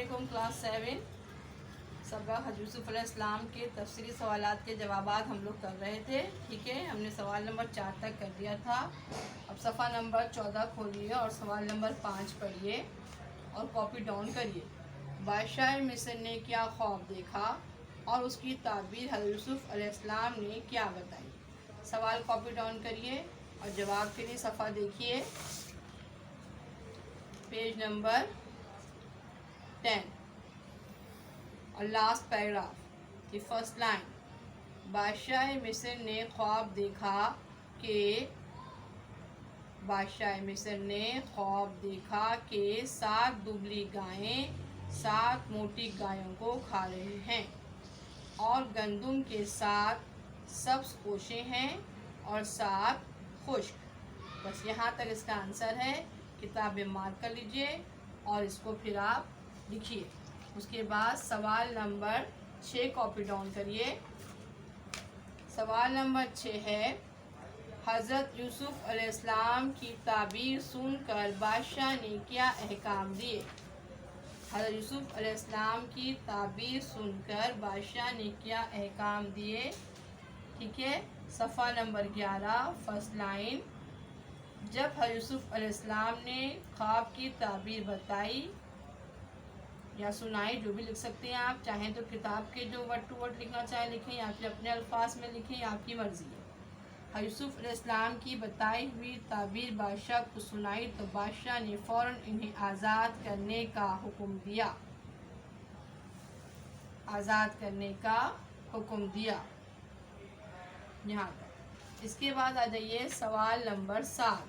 علیکم کلاس 7 سبق حضرت یوسف علیہ السلام کے تفسیری سوالات کے جوابات ہم لوگ کر رہے تھے. ٹھیک ہے, ہم نے سوال نمبر 4 تک کر دیا تھا. اب صفحہ نمبر 14 کھولیے اور سوال نمبر 5 پڑھیے اور کاپی ڈاؤن کریے. بادشاہ مصر نے کیا خواب دیکھا اور اس کی تعبیر حضرت یوسف علیہ السلام نے کیا بتائی. سوال کاپی ڈاؤن کریے اور جواب کے لیے صفحہ دیکھیے, پیج نمبر 10 اور لاسٹ پیراگراف کی فرسٹ لائن. بادشاہ مصر نے خواب دیکھا کہ 7 دبلی گائیں 7 موٹی گایوں کو کھا رہی ہیں اور گندم کے 7 سبز کوشیں ہیں اور 7 خشک. بس یہاں تک اس کا آنسر ہے. کتابیں مارک کر لیجئے اور اس کو پھر آپ لکھیے. اس کے بعد سوال نمبر 6 کاپی ڈاؤن کریے. سوال نمبر 6 ہے, حضرت یوسف علیہ السلام کی تعبیر سن کر بادشاہ نے کیا احکام دیے. حضرت یوسف علیہ السلام کی تعبیر سن کر بادشاہ نے کیا احکام دیے. ٹھیک ہے, صفحہ نمبر 11 فرسٹ لائن. جب حضرت یوسف علیہ السلام نے خواب کی تعبیر بتائی یا سنائی, جو بھی لکھ سکتے ہیں آپ, چاہیں تو کتاب کے جو ورڈ ٹو ورڈ لکھنا چاہیں لکھیں یا پھر اپنے الفاظ میں لکھیں, یا آپ کی مرضی ہے. حضرت یوسف علیہ السلام کی بتائی ہوئی تعبیر بادشاہ کو سنائی تو بادشاہ نے فوراً انہیں آزاد کرنے کا حکم دیا. یہاں تک. اس کے بعد آ جائیے سوال نمبر 7.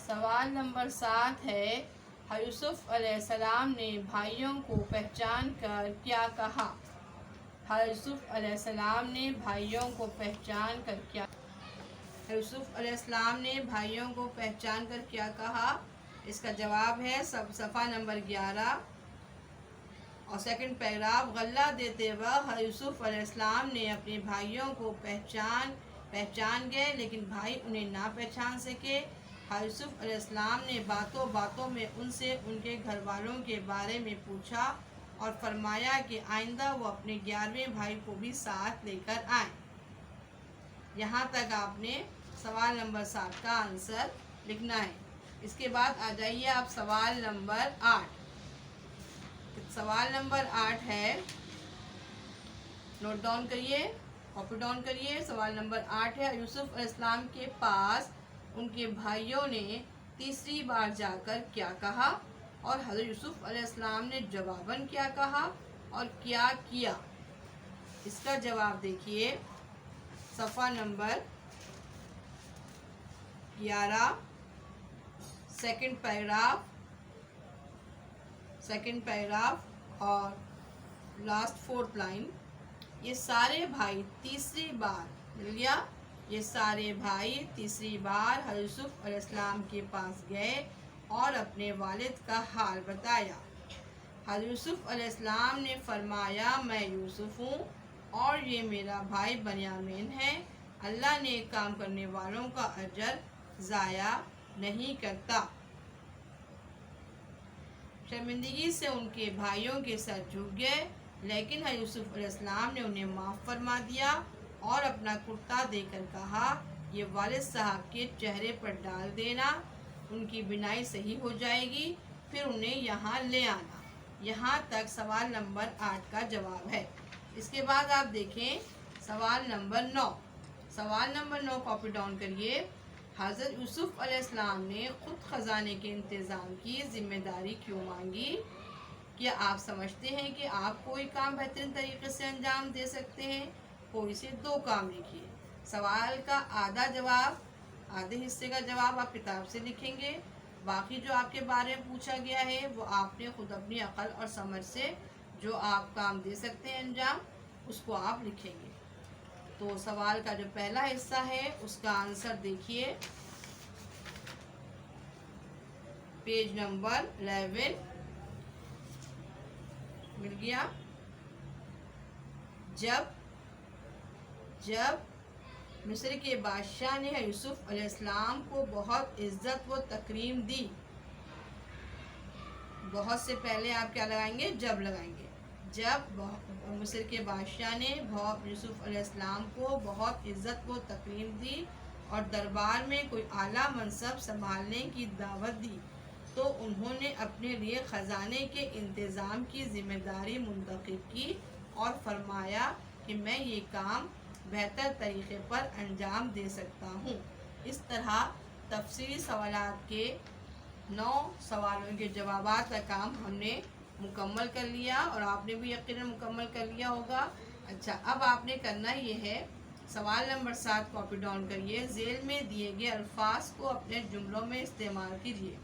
سوال نمبر 7 ہے, حضرت یوسف علیہ السلام نے بھائیوں کو پہچان کر کیا کہا. حضرت یوسف علیہ السلام نے بھائیوں کو پہچان کر کیا کہا. اس کا جواب ہے صفحہ نمبر 11 اور سیکنڈ پیراگراف. غلہ دیتے وقت حضرت یوسف علیہ السلام نے اپنے بھائیوں کو پہچان گئے لیکن بھائی انہیں نہ پہچان سکے. حضرت یوسف علیہ السلام نے باتوں باتوں میں ان سے ان کے گھر والوں کے بارے میں پوچھا اور فرمایا کہ آئندہ وہ اپنے 11ویں بھائی کو بھی ساتھ لے کر آئیں. یہاں تک آپ نے سوال نمبر 7 کا آنسر لکھنا ہے. اس کے بعد آ جائیے آپ سوال نمبر 8. سوال نمبر 8 ہے, نوٹ ڈاؤن کریے, کاپی ڈاؤن کریے. سوال نمبر 8 ہے, یوسف علیہ السلام کے پاس ان کے بھائیوں نے تیسری بار جا کر کیا کہا اور حضرت یوسف علیہ السلام نے جواباً کیا کہا اور کیا کیا. اس کا جواب دیکھیے صفحہ نمبر 11 سیکنڈ پیراگراف اور لاسٹ فورتھ لائن. یہ سارے بھائی تیسری بار حضرت یوسف علیہ السلام کے پاس گئے اور اپنے والد کا حال بتایا. حضرت یوسف علیہ السلام نے فرمایا, میں یوسف ہوں اور یہ میرا بھائی بنیامین ہے. اللہ نے کام کرنے والوں کا اجر ضائع نہیں کرتا. شرمندگی سے ان کے بھائیوں کے سر جھک گئے لیکن حضرت یوسف علیہ السلام نے انہیں معاف فرما دیا اور اپنا کرتا دے کر کہا, یہ والد صاحب کے چہرے پر ڈال دینا, ان کی بینائی صحیح ہو جائے گی, پھر انہیں یہاں لے آنا. یہاں تک سوال نمبر 8 کا جواب ہے. اس کے بعد آپ دیکھیں سوال نمبر 9. سوال نمبر 9 کاپی ڈاؤن کریے. حضرت یوسف علیہ السلام نے خود خزانے کے انتظام کی ذمہ داری کیوں مانگی؟ کیا آپ سمجھتے ہیں کہ آپ کوئی کام بہترین طریقے سے انجام دے سکتے ہیں؟ کوئی سے 2 کام لکھیے. سوال کا آدھے حصے کا جواب آپ کتاب سے لکھیں گے. باقی جو آپ کے بارے میں پوچھا گیا ہے وہ آپ نے خود اپنی عقل اور سمجھ سے جو آپ کام دے سکتے ہیں انجام, اس کو آپ لکھیں گے. تو سوال کا جو پہلا حصہ ہے اس کا آنسر دیکھیے پیج نمبر 11 مل گیا. جب مصر کے بادشاہ نے یوسف علیہ السلام کو بہت عزت و تکریم دی. بہت سے پہلے آپ کیا لگائیں گے؟ جب لگائیں گے. جب مصر کے بادشاہ نے یوسف علیہ السلام کو بہت عزت و تکریم دی اور دربار میں کوئی اعلیٰ منصب سنبھالنے کی دعوت دی تو انہوں نے اپنے لیے خزانے کے انتظام کی ذمہ داری منتخب کی اور فرمایا کہ میں یہ کام بہتر طریقے پر انجام دے سکتا ہوں. اس طرح تفصیلی سوالات کے 9 سوالوں کے جوابات کا کام ہم نے مکمل کر لیا اور آپ نے بھی یقیناً مکمل کر لیا ہوگا. اچھا، اب آپ نے کرنا یہ ہے، سوال نمبر 7 کاپی ڈاؤن کریے. ذیل میں دیے گئے الفاظ کو اپنے جملوں میں استعمال کیجیے.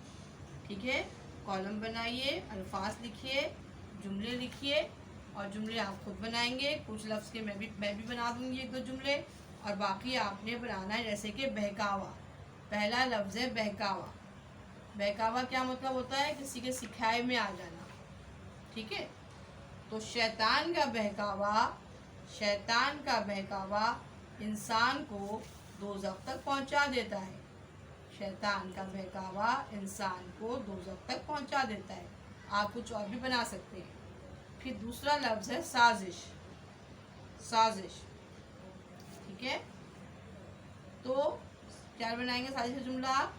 ٹھیک ہے، کالم بنائیے، الفاظ لکھیے، جملے لکھیے اور جملے آپ خود بنائیں گے. کچھ لفظ کے میں بھی بنا دوں گی 1-2 جملے اور باقی آپ نے بنانا ہے. جیسے کہ بہکاوا، پہلا لفظ ہے بہکاوا. بہکاوا کیا مطلب ہوتا ہے؟ کسی کے سکھائے میں آ جانا. ٹھیک ہے، تو شیطان کا بہکاوا انسان کو دوزخ تک پہنچا دیتا ہے. شیطان کا بہکاوا انسان کو دوزخ تک پہنچا دیتا ہے. آپ کچھ اور بھی بنا سکتے ہیں. پھر دوسرا لفظ ہے سازش. ٹھیک ہے، تو کیا بنائیں گے سازش کا جملہ آپ؟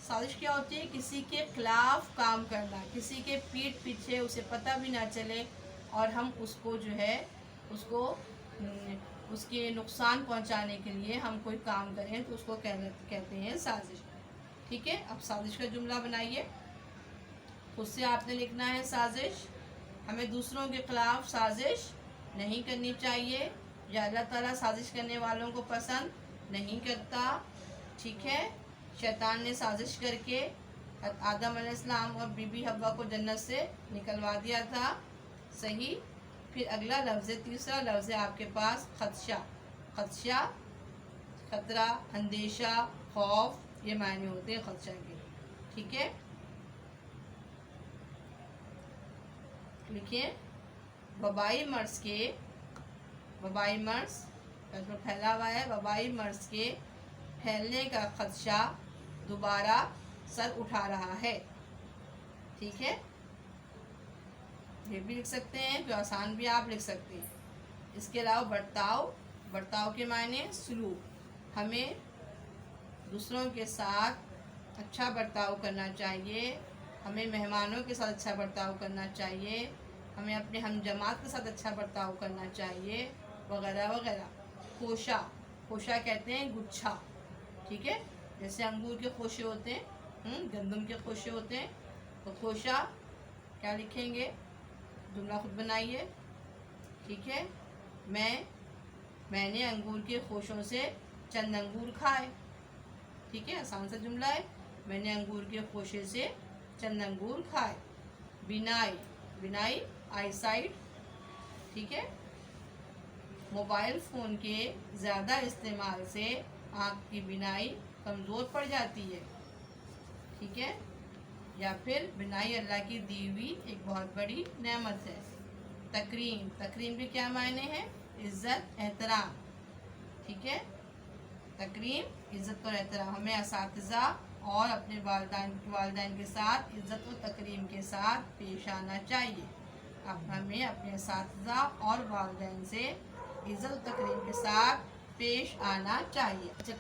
سازش کیا ہوتی ہے؟ کسی کے خلاف کام کرنا، کسی کے پیٹھ پیچھے اسے پتہ بھی نہ چلے اور ہم اس کو جو ہے اس کے نقصان پہنچانے کے لیے ہم کوئی کام کریں تو اس کو کہتے ہیں سازش. ٹھیک ہے، اب سازش کا جملہ بنائیے. خود سے آپ نے لکھنا ہے سازش. ہمیں دوسروں کے خلاف سازش نہیں کرنی چاہیے. یا اللہ تعالیٰ سازش کرنے والوں کو پسند نہیں کرتا. ٹھیک ہے، شیطان نے سازش کر کے آدم علیہ السلام اور بی بی حوا کو جنت سے نکلوا دیا تھا. صحیح. پھر اگلا لفظ ہے، تیسرا لفظ ہے آپ کے پاس خدشہ، خطرہ، اندیشہ، خوف، یہ معنی ہوتے ہیں خدشہ کے. ٹھیک ہے، لکھیے. وبائی مرض پھیلا ہوا ہے. وبائی مرض کے پھیلنے کا خدشہ دوبارہ سر اٹھا رہا ہے. ٹھیک ہے، یہ بھی لکھ سکتے ہیں، جو آسان بھی آپ لکھ سکتے ہیں. اس کے علاوہ برتاؤ کے معنی سلوک. ہمیں دوسروں کے ساتھ اچھا برتاؤ کرنا چاہیے. ہمیں مہمانوں کے ساتھ اچھا برتاؤ کرنا چاہیے. ہمیں اپنے ہم جماعت کے ساتھ اچھا برتاؤ کرنا چاہیے، وغیرہ وغیرہ. خوشہ کہتے ہیں گچھا. ٹھیک ہے، جیسے انگور کے خوشے ہوتے ہیں، گندم کے خوشے ہوتے ہیں. تو خوشہ کیا لکھیں گے؟ جملہ خود بنائیے. ٹھیک ہے، میں نے انگور کے خوشوں سے چند انگور کھائے. ٹھیک ہے، آسان سا جملہ ہے. میں نے انگور کے خوشے سے چند انگور کھائے. بینائی آئی سائٹ. ٹھیک ہے، موبائل فون کے زیادہ استعمال سے آنکھ کی بینائی کمزور پڑ جاتی ہے. ٹھیک ہے، یا پھر بینائی اللہ کی دی ہوئی ایک بہت بڑی نعمت ہے. تکریم کے کیا معنی ہے؟ عزت، احترام. ٹھیک ہے، تکریم عزت اور احترام. ہمیں اساتذہ اور اپنے والدین کے ساتھ عزت و تکریم کے ساتھ پیش آنا چاہیے. اب ہمیں اپنے اساتذہ اور والدین سے عزت و تکریم کے ساتھ پیش آنا چاہیے. اچھا،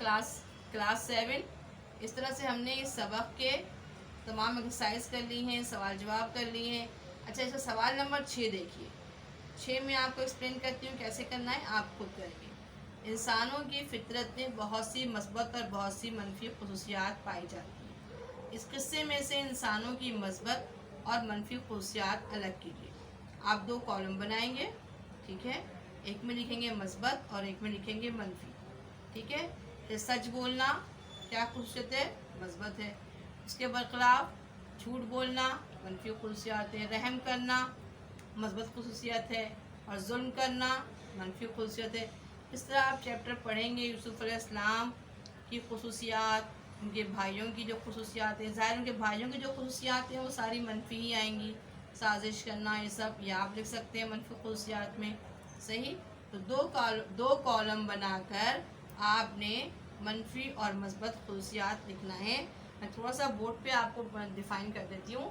کلاس 7. اس طرح سے ہم نے اس سبق کے تمام ایکسرسائز کر لی ہیں، سوال جواب کر لی ہیں. اچھا، اس کا سوال نمبر 6 دیکھیے. 6 میں آپ کو ایکسپلین کرتی ہوں کیسے کرنا ہے، آپ خود کریں گے. انسانوں کی فطرت میں بہت سی مثبت اور بہت سی منفی خصوصیات پائی جاتی ہیں. اس قصے میں سے انسانوں کی مثبت اور منفی خصوصیات الگ کیجیے. آپ 2 کالم بنائیں گے. ٹھیک ہے، ایک میں لکھیں گے مثبت اور ایک میں لکھیں گے منفی. ٹھیک ہے، پھر سچ بولنا کیا خصوصیت ہے؟ مثبت ہے. اس کے برخلاف جھوٹ بولنا منفی خصوصیات ہے. رحم کرنا مثبت خصوصیت ہے اور ظلم کرنا منفی خصوصیت ہے. اس طرح آپ چیپٹر پڑھیں گے یوسف علیہ السلام کی خصوصیات، ان کے بھائیوں کی جو خصوصیات ہیں. ظاہر ان کے بھائیوں کی جو خصوصیات ہیں وہ ساری منفی ہی آئیں گی. سازش کرنا، یہ سب یہ آپ لکھ سکتے ہیں منفی خصوصیات میں. صحیح. تو 2 کالم بنا کر آپ نے منفی اور مثبت خصوصیات لکھنا ہے. میں تھوڑا سا بورڈ پہ آپ کو ڈیفائن کر دیتی ہوں.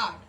8।